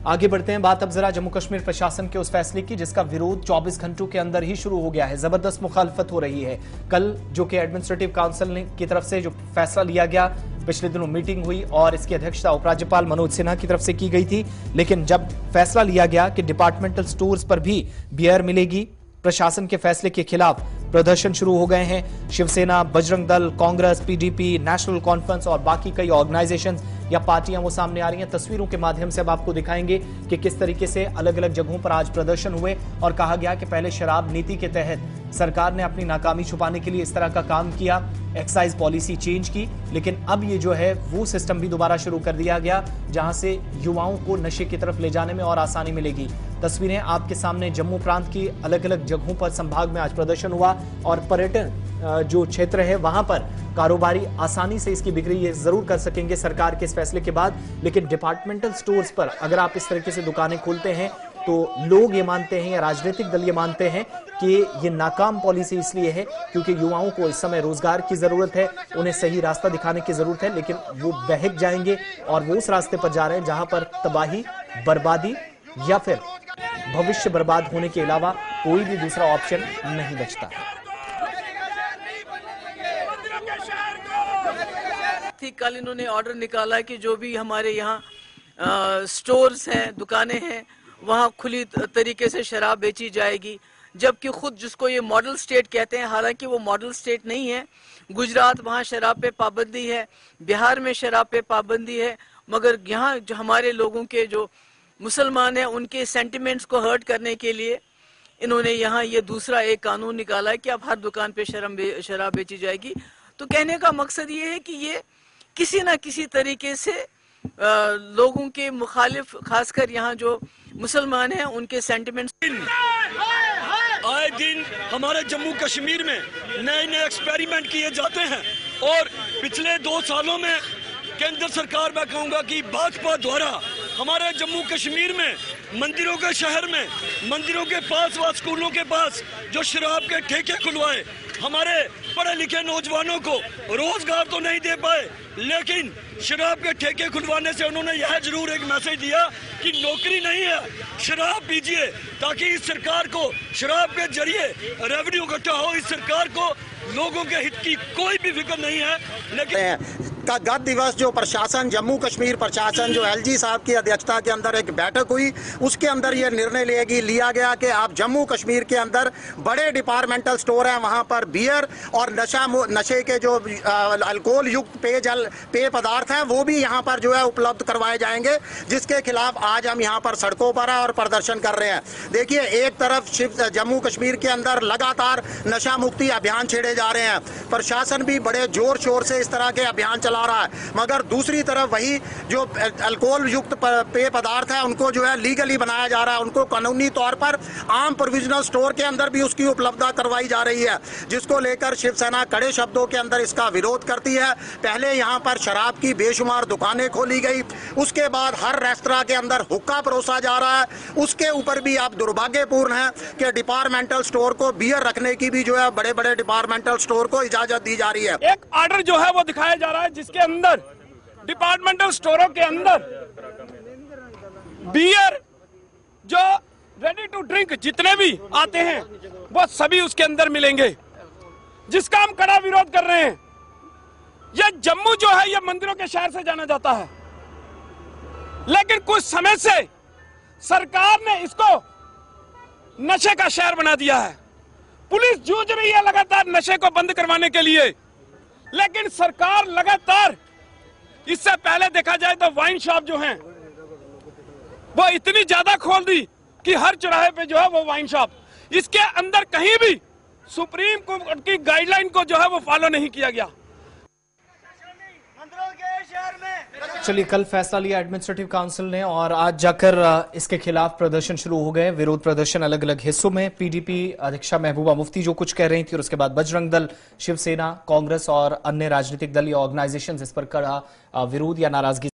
आगे बढ़ते हैं। बात अब जरा जम्मू कश्मीर प्रशासन के उस फैसले की जिसका विरोध 24 घंटों के अंदर ही शुरू हो गया है। जबरदस्त मुखालफत हो रही है। कल जो कि एडमिनिस्ट्रेटिव काउंसिल की तरफ से जो फैसला लिया गया, पिछले दिनों मीटिंग हुई और इसकी अध्यक्षता उपराज्यपाल मनोज सिन्हा की तरफ से की गई थी, लेकिन जब फैसला लिया गया कि डिपार्टमेंटल स्टोर्स पर भी बियर मिलेगी, प्रशासन के फैसले के खिलाफ प्रदर्शन शुरू हो गए हैं। Shiv Sena, Bajrang Dal, Congress, PDP, national conference और बाकी कई ऑर्गेनाइजेशंस या पार्टियां वो सामने आ रही हैं। तस्वीरों के माध्यम से अब आपको दिखाएंगे कि किस तरीके से अलग अलग जगहों पर आज प्रदर्शन हुए और कहा गया कि पहले शराब नीति के तहत सरकार ने अपनी नाकामी छुपाने के लिए इस तरह का काम किया, एक्साइज पॉलिसी चेंज की, लेकिन अब ये जो है वो सिस्टम भी दोबारा शुरू कर दिया गया जहां से युवाओं को नशे की तरफ ले जाने में और आसानी मिलेगी। तस्वीरें आपके सामने जम्मू प्रांत की अलग अलग जगहों पर संभाग में आज प्रदर्शन हुआ और पर्यटन जो क्षेत्र है वहां पर कारोबारी आसानी से इसकी बिक्री ये जरूर कर सकेंगे सरकार के इस फैसले के बाद। लेकिन डिपार्टमेंटल स्टोर्स पर अगर आप इस तरीके से दुकानें खोलते हैं तो लोग ये मानते हैं या राजनीतिक दल ये मानते हैं कि ये नाकाम पॉलिसी इसलिए है क्योंकि युवाओं को इस समय रोजगार की जरूरत है, उन्हें सही रास्ता दिखाने की जरूरत है, लेकिन वो बहक जाएंगे और वो उस रास्ते पर जा रहे हैं जहां पर तबाही, बर्बादी या फिर भविष्य बर्बाद होने के अलावा कोई भी दूसरा ऑप्शन नहीं बचता। कल इन्होंने ऑर्डर निकाला कि जो भी हमारे यहाँ स्टोर्स हैं, दुकानें हैं, वहाँ खुली तरीके से शराब बेची जाएगी, जबकि खुद जिसको ये मॉडल स्टेट कहते हैं, हालांकि वो मॉडल स्टेट नहीं है। गुजरात, वहाँ शराब पे पाबंदी है, बिहार में शराब पे पाबंदी है, मगर यहाँ जो हमारे लोगों के जो मुसलमान हैं उनके सेंटिमेंट्स को हर्ट करने के लिए इन्होंने यहाँ ये दूसरा एक कानून निकाला है कि अब हर दुकान पे शराब बेची जाएगी। तो कहने का मकसद ये है कि ये किसी न किसी तरीके से लोगों के मुखालिफ, खासकर यहाँ जो मुसलमान हैं उनके सेंटिमेंट्स। आए दिन हमारे जम्मू कश्मीर में नए नए एक्सपेरिमेंट किए जाते हैं और पिछले 2 सालों में केंद्र सरकार, मैं कहूँगा कि भाजपा द्वारा हमारे जम्मू कश्मीर में मंदिरों के शहर में, मंदिरों के पास व स्कूलों के पास जो शराब के ठेके खुलवाए, हमारे पढ़े लिखे नौजवानों को रोजगार तो नहीं दे पाए, लेकिन शराब के ठेके खुलवाने से उन्होंने यह जरूर एक मैसेज दिया कि नौकरी नहीं है, शराब पीजिए, ताकि इस सरकार को शराब के जरिए रेवेन्यू इकट्ठा हो। इस सरकार को लोगों के हित की कोई भी फिक्र नहीं है। लेकिन का गत दिवस जो प्रशासन, जम्मू कश्मीर प्रशासन, जो एलजी साहब की अध्यक्षता के अंदर एक बैठक हुई, उसके अंदर ये निर्णय लिया गया कि आप जम्मू कश्मीर के अंदर बड़े डिपार्टमेंटल स्टोर हैं, वहां पर बियर और नशे के जो अल्कोहल युक्त पेय पदार्थ हैं वो भी यहां पर जो है उपलब्ध करवाए जाएंगे, जिसके खिलाफ आज हम यहां पर सड़कों पर हैं और प्रदर्शन कर रहे हैं। देखिए, एक तरफ जम्मू कश्मीर के अंदर लगातार नशा मुक्ति अभियान छेड़े जा रहे हैं, प्रशासन भी बड़े जोर शोर से इस तरह के अभियान चला रहा है, मगर दूसरी तरफ वही जो अल्कोहल युक्त पेय पदार्थ है उनको जो है लीगली बनाया जा रहा है, उनको कानूनी तौर पर आम प्रोविजनल स्टोर के अंदर भी उसकी उपलब्धता करवाई जा रही है, जिसको लेकर शिवसेना कड़े शब्दों के अंदर इसका विरोध करती है। पहले यहाँ पर शराब की बेशुमार दुकानें खोली गई, उसके बाद हर रेस्तरां के अंदर हुक्का परोसा जा रहा है, उसके ऊपर भी आप दुर्भाग्यपूर्ण है कि डिपार्टमेंटल स्टोर को बियर रखने की भी जो है बड़े बड़े डिपार्टमेंटल स्टोर को इजाजत दी जा रही है। एक ऑर्डर जो है वो दिखाया जा रहा है जिसके अंदर डिपार्टमेंटल स्टोरों के अंदर बियर जो रेडी टू ड्रिंक जितने भी आते हैं वो सभी उसके अंदर मिलेंगे, जिसका हम कड़ा विरोध कर रहे हैं। यह जम्मू जो है ये मंदिरों के शहर से जाना जाता है, लेकिन कुछ समय से सरकार ने इसको नशे का शहर बना दिया है। पुलिस जूझ रही है लगातार नशे को बंद करवाने के लिए, लेकिन सरकार लगातार, इससे पहले देखा जाए तो वाइन शॉप जो हैं वो इतनी ज्यादा खोल दी कि हर चौराहे पे जो है वो वाइन शॉप, इसके अंदर कहीं भी सुप्रीम कोर्ट की गाइडलाइन को जो है वो फॉलो नहीं किया गया। चलिए, कल फैसला लिया एडमिनिस्ट्रेटिव काउंसिल ने और आज जाकर इसके खिलाफ प्रदर्शन शुरू हो गए। विरोध प्रदर्शन अलग अलग हिस्सों में। पीडीपी अध्यक्षा महबूबा मुफ्ती जो कुछ कह रही थी और उसके बाद बजरंग दल, शिवसेना, कांग्रेस और अन्य राजनीतिक दल या ऑर्गेनाइजेशंस इस पर कड़ा विरोध या नाराजगी